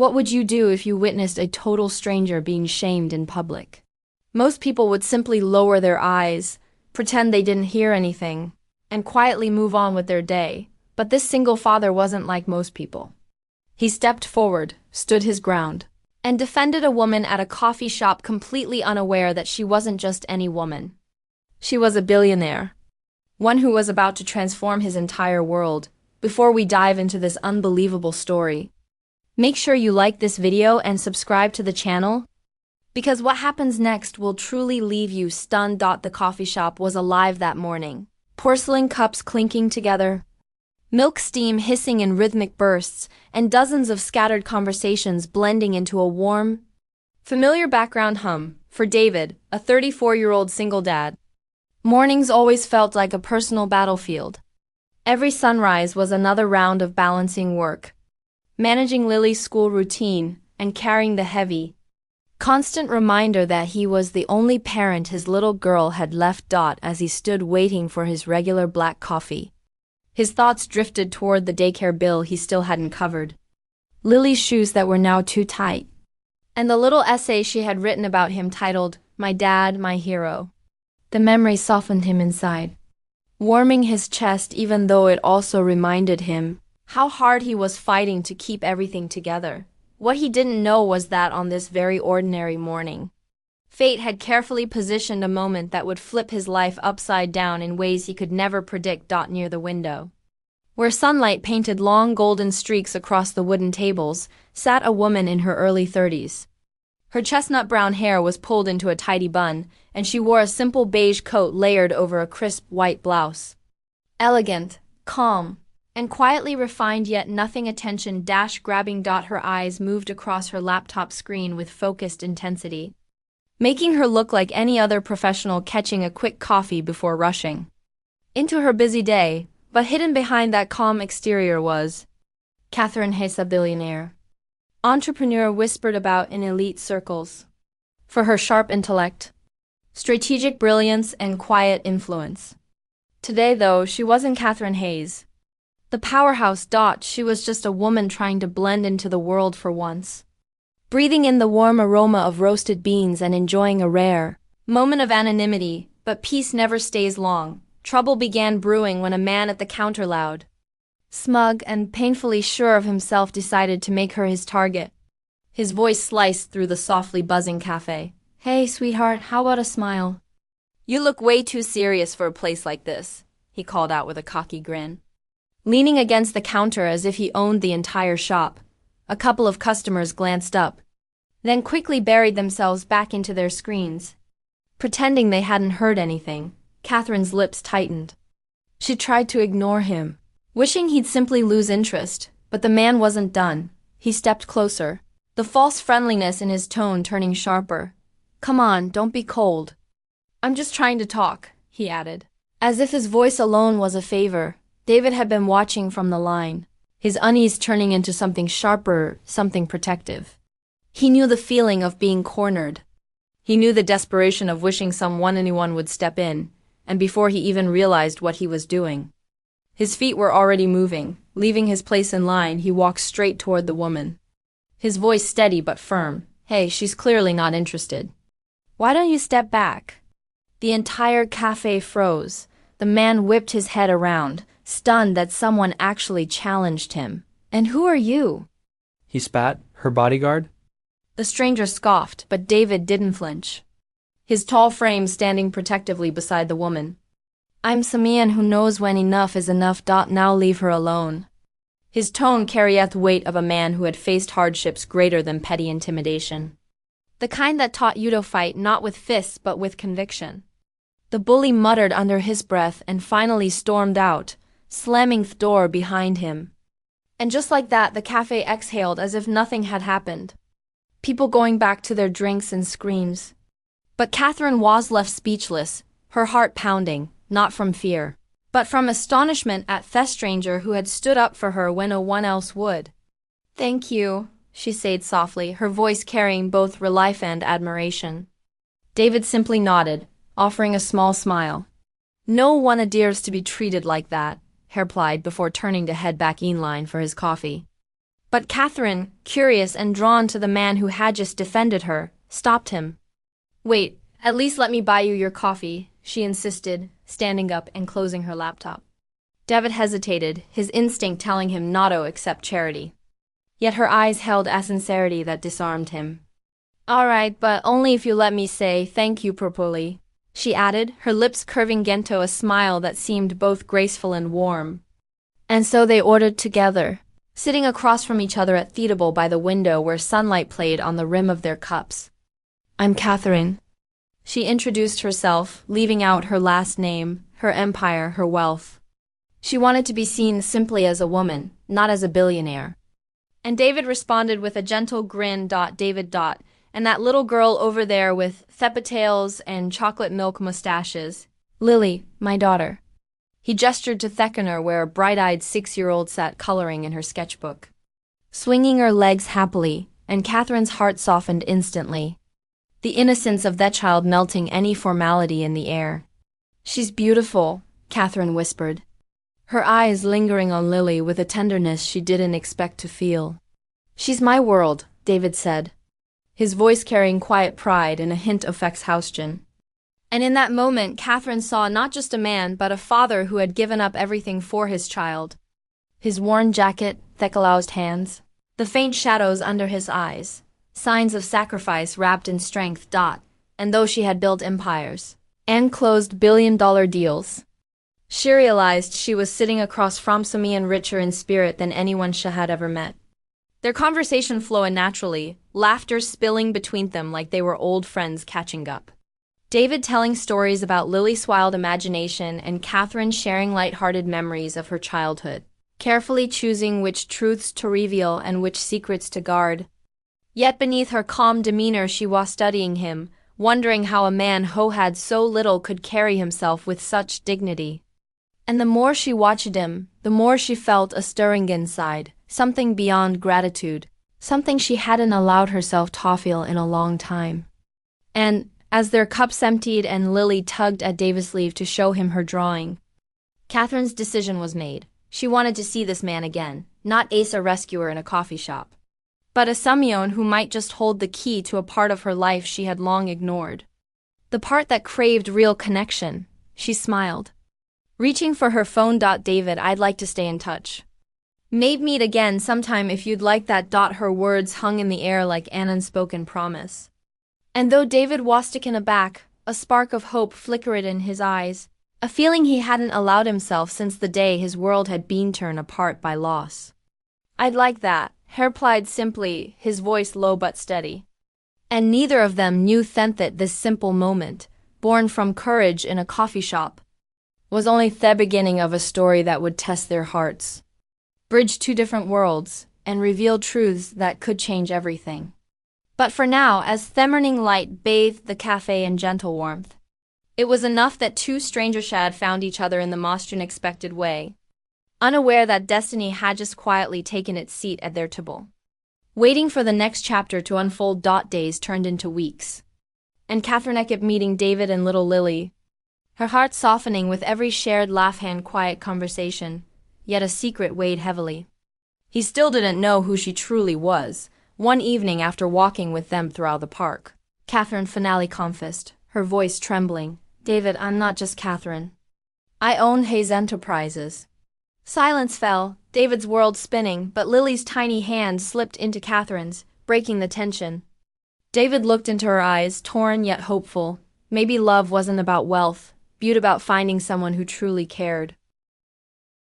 What would you do if you witnessed a total stranger being shamed in public? Most people would simply lower their eyes, pretend they didn't hear anything, and quietly move on with their day. But this single father wasn't like most people. He stepped forward, stood his ground, and defended a woman at a coffee shop completely unaware that she wasn't just any woman. She was a billionaire, one who was about to transform his entire world. Before we dive into this unbelievable story, make sure you like this video and subscribe to the channel, because what happens next will truly leave you stunned. The coffee shop was alive that morning. Porcelain cups clinking together, milk steam hissing in rhythmic bursts, and dozens of scattered conversations blending into a warm, familiar background hum. For David, a 34-year-old single dad, mornings always felt like a personal battlefield. Every sunrise was another round of balancing work, managing Lily's school routine, and carrying the heavy, constant reminder that he was the only parent his little girl had left. As he stood waiting for his regular black coffee, his thoughts drifted toward the daycare bill he still hadn't covered, Lily's shoes that were now too tight, and the little essay she had written about him titled, "My Dad, My Hero." The memory softened him inside, warming his chest even though it also reminded him how hard he was fighting to keep everything together. What he didn't know was that on this very ordinary morning, fate had carefully positioned a moment that would flip his life upside down in ways he could never predict. Near the window, where sunlight painted long golden streaks across the wooden tables, sat a woman in her early 30s. Her chestnut brown hair was pulled into a tidy bun, and she wore a simple beige coat layered over a crisp white blouse. Elegant, calm, and quietly refined, yet nothing attention-grabbing. Her eyes moved across her laptop screen with focused intensity, making her look like any other professional catching a quick coffee before rushing into her busy day. But hidden behind that calm exterior was Catherine Hayes, a billionaire entrepreneur whispered about in elite circles for her sharp intellect, strategic brilliance, and quiet influence. Today, though, she wasn't Catherine Hayes, the powerhouse. She was just a woman trying to blend into the world for once, breathing in the warm aroma of roasted beans and enjoying a rare moment of anonymity. But peace never stays long. Trouble began brewing when a man at the counter, loud, smug, and painfully sure of himself, decided to make her his target. His voice sliced through the softly buzzing cafe. "Hey, sweetheart, how about a smile? You look way too serious for a place like this," he called out with a cocky grin, leaning against the counter as if he owned the entire shop. A couple of customers glanced up, then quickly buried themselves back into their screens, pretending they hadn't heard anything. Catherine's lips tightened. She tried to ignore him, wishing he'd simply lose interest, but the man wasn't done. He stepped closer, the false friendliness in his tone turning sharper. "Come on, don't be cold. I'm just trying to talk," he added, as if his voice alone was a favor. David had been watching from the line, his unease turning into something sharper, something protective. He knew the feeling of being cornered. He knew the desperation of wishing anyone would step in, and before he even realized what he was doing, his feet were already moving. Leaving his place in line, he walked straight toward the woman, his voice steady but firm. "Hey, she's clearly not interested. Why don't you step back?" The entire cafe froze. The man whipped his head around, stunned that someone actually challenged him. "And who are you?" He spat. "Her bodyguard?" The stranger scoffed, but David didn't flinch, his tall frame standing protectively beside the woman. "I'm someone who knows when enough is enough. Now leave her alone." His tone carried the weight of a man who had faced hardships greater than petty intimidation, the kind that taught you to fight not with fists but with conviction. The bully muttered under his breath and finally stormed out, slamming the door behind him. And just like that, the cafe exhaled as if nothing had happened, people going back to their drinks and screams. But Catherine was left speechless, her heart pounding, not from fear, but from astonishment at the stranger who had stood up for her when no one else would. "Thank you," she said softly, her voice carrying both relief and admiration. David simply nodded, offering a small smile. "No one deserves to be treated like that," he replied before turning to head back in line for his coffee. But Catherine, curious and drawn to the man who had just defended her, stopped him. Wait, at least let me buy you your coffee, she insisted, standing up and closing her laptop. David hesitated, his instinct telling him not to accept charity. Yet her eyes held a sincerity that disarmed him. All right, but only if you let me say thank you properly, she added, her lips curving into a smile that seemed both graceful and warm. And so they ordered together, sitting across from each other at the table by the window where sunlight played on the rim of their cups. I'm Catherine. She introduced herself, leaving out her last name, her empire, her wealth. She wanted to be seen simply as a woman, not as a billionaire. And David responded with a gentle grin. David. And that little girl over there with thepatails and chocolate milk mustaches. Lily, my daughter. He gestured to Theckener where a bright-eyed 6-year-old sat coloring in her sketchbook. Swinging her legs happily, and Catherine's heart softened instantly. The innocence of that child melting any formality in the air. She's beautiful, Catherine whispered, her eyes lingering on Lily with a tenderness she didn't expect to feel. She's my world, David said, his voice carrying quiet pride and a hint of exhaustion. And in that moment, Catherine saw not just a man but a father who had given up everything for his child. His worn jacket, thick-loused hands, the faint shadows under his eyes, signs of sacrifice wrapped in strength. And though she had built empires and closed billion-dollar deals, she realized she was sitting across from someone richer in spirit than anyone she had ever met. Their conversation flowed naturally, laughter spilling between them like they were old friends catching up. David telling stories about Lily's wild imagination and Catherine sharing light-hearted memories of her childhood, carefully choosing which truths to reveal and which secrets to guard. Yet beneath her calm demeanor she was studying him, wondering how a man who had so little could carry himself with such dignity. And the more she watched him, the more she felt a stirring inside, something beyond gratitude, something she hadn't allowed herself to feel in a long time. And, as their cups emptied and Lily tugged at David's sleeve to show him her drawing, Catherine's decision was made. She wanted to see this man again, not as a rescuer in a coffee shop, but as someone who might just hold the key to a part of her life she had long ignored. The part that craved real connection. She smiled, reaching for her phone. David, I'd like to stay in touch. Maybe meet again sometime if you'd like that. Her words hung in the air like an unspoken promise. And though David was taken aback, a spark of hope flickered in his eyes, a feeling he hadn't allowed himself since the day his world had been torn apart by loss. I'd like that, he replied simply, his voice low but steady. And neither of them knew then that this simple moment, born from courage in a coffee shop, was only the beginning of a story that would test their hearts, bridge two different worlds, and reveal truths that could change everything. But for now, as the morning light bathed the cafe in gentle warmth, it was enough that two strangers had found each other in the most unexpected way, unaware that destiny had just quietly taken its seat at their table, waiting for the next chapter to unfold. Days turned into weeks, and Catherine kept meeting David and little Lily, her heart softening with every shared laugh and quiet conversation, yet a secret weighed heavily. He still didn't know who she truly was. One evening after walking with them throughout the park, Catherine finally confessed, her voice trembling, David, I'm not just Catherine. I own Hayes Enterprises. Silence fell, David's world spinning, but Lily's tiny hand slipped into Catherine's, breaking the tension. David looked into her eyes, torn yet hopeful. Maybe love wasn't about wealth, but about finding someone who truly cared.